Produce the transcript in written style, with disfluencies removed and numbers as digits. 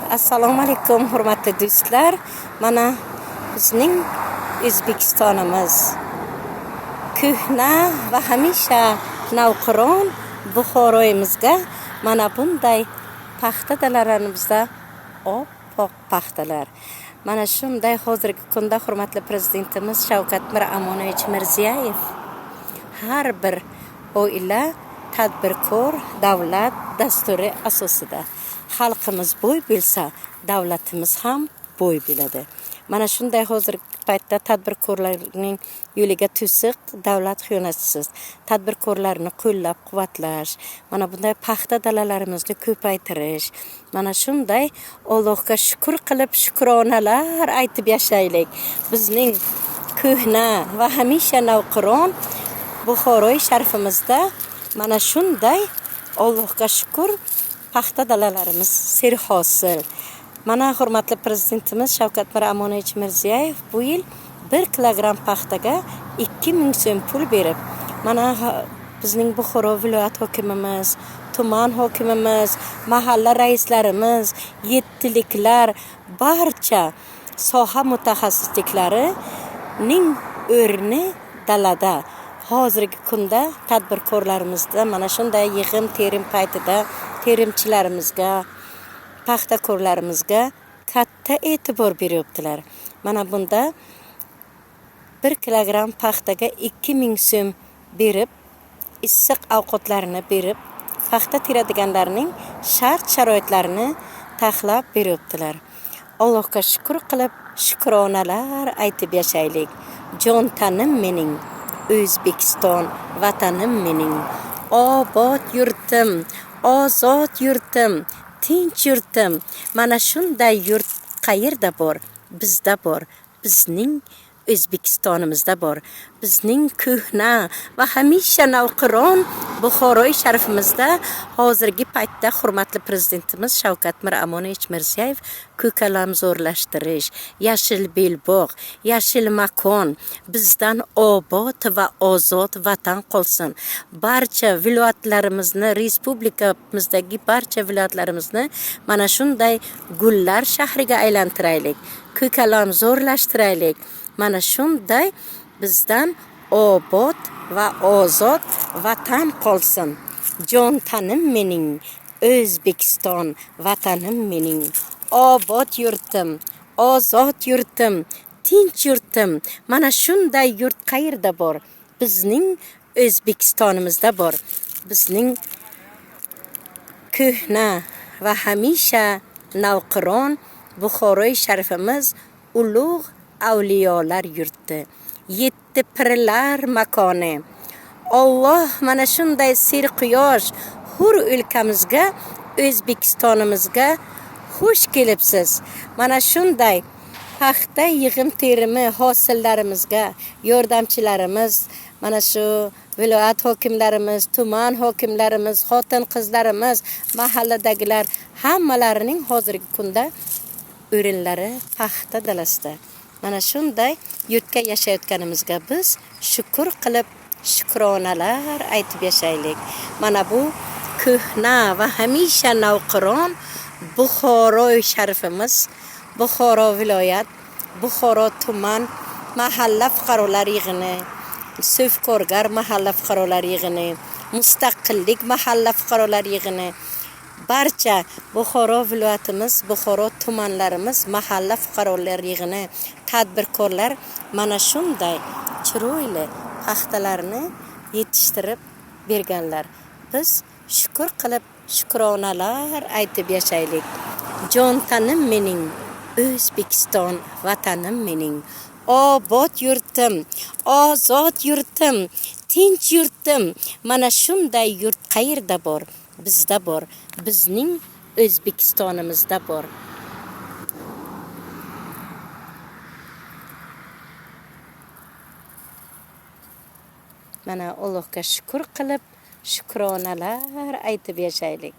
Assalomu alaykum hurmatli do'stlar. Mana bizning O'zbekistonimiz ko'hna va hamisha navqiron Buxoroyimizga mana bunday paxta dalalarimizda oppoq paxtalar. Mana shunday hozirgi kunda hurmatli prezidentimiz Shavkat Miromonovich Mirziyoyev har bir oila tadbirkor davlat dasturi asosida xalqimiz bo'y bilsa, davlatimiz ham bo'y biladi. Mana shunday hozirgi paytda tadbirkorlarning yo'liga to'siq davlat xiyonatisiz, tadbirkorlarni qo'llab-quvvatlash, mana bunday paxta dalalarimizni ko'paytirish, mana shunday Allohga shukr qilib shukronalar aytib yashaylik. Bizning ko'hna va hamisha navqiron Buxoroy sharifimizda mana shunday Allohga shukr paxta dalalarimiz serhosil. Mana hurmatli prezidentimiz Shavkat Miromonovich Mirziyoyev bu yil 1 kilogramm paxtaga 2000 so'm pul berib, mana bizning Buxoro viloyat hokimimiz, tuman hokimimiz, mahalla raislarimiz, yettiliklar, barcha soha mutaxassisliklarining o'rni dalada. Hozirgi kunda tadbirkorlarimizda mana shunday yig'im terim paytida terimchilarimizga, paxtakorlarimizga katta e'tibor beryaptilar. Mana bunda 1 kilogramm paxtaga 2000 so'm berib, issiq ovqatlarni berib, paxta teradiganlarning shart-sharoitlarini taxlab beryaptilar. Allohga shukr qilib, shukronalar aytib yashaylik. Jon tanim mening, O'zbekiston vatanim mening, obod yurtim, ozod yurtim, tinch yurtim. Mana shunday yurt qayerda bor? Bizda bor. Bizning O'zbekistonimizda bor. Bizning ko'hna va hamisha navqiron Buxoroy sharifimizda hozirgi paytda hurmatli prezidentimiz Shavkat Miromonovich Mirziyoyev ko'kalamzorlashtirish, yashil belbog', yashil makon, bizdan obod va ozod vatan qolsin. Barcha viloyatlarimizni, respublikamizdagi barcha viloyatlarimizni mana shunday gullar shahriga aylantiraylik, ko'kalamzorlashtiraylik. Mana shunday bizdan obod va ozod vatan qolsin. Jon tanim mening, O'zbekiston vatanim mening, obod yurtim, ozod yurtim, tinch yurtim. Mana shunday yurt qayerda bor? Bizning O'zbekistonimizda bor. Bizning ko'hna va hamisha navqiron Buxoroy sharifimiz ulug' avliyolar yurti, 7 pirlar makoni. Alloh mana shunday serquyosh hur o'lkamizga, O'zbekistonimizga xush kelibsiz. Mana shunday paxta yig'im terimi hosillarimizga yordamchilarimiz, mana shu viloyat hokimlarimiz, tuman hokimlarimiz, xotin-qizlarimiz, mahalladagilar hammalarining hozirgi kunda o'rinlari paxta dalasida. Mana shunday yurtga yashayotganimizga biz shukr qilib, shukronalar aytib yashaylik. Mana bu ko'hna va hamisha navqiron Buxoroy sharifimiz, Buxoro viloyat, Buxoro tuman mahalla fuqarolar yig'ini, Suvkorgar mahalla fuqarolar yig'ini, Mustaqillik mahalla fuqarolar yig'ini, barcha Buxoro viloyatimiz, Buxoro tumanlarimiz mahalla fuqarolar yig'ini, tadbirkorlar mana shunday chiroyli paxtalarni yetishtirib berganlar. Biz shukr qilib, shukronalar aytib yashaylik. Jon tanim mening, O'zbekiston vatanim mening, obod yurtim, ozod yurtim, tinch yurtim. Mana shunday yurt qayerda bor? Bizda bor. Bizning O'zbekistonimizda bor. Mana Allohga shukr qilib, shukronalar aytib yashaylik.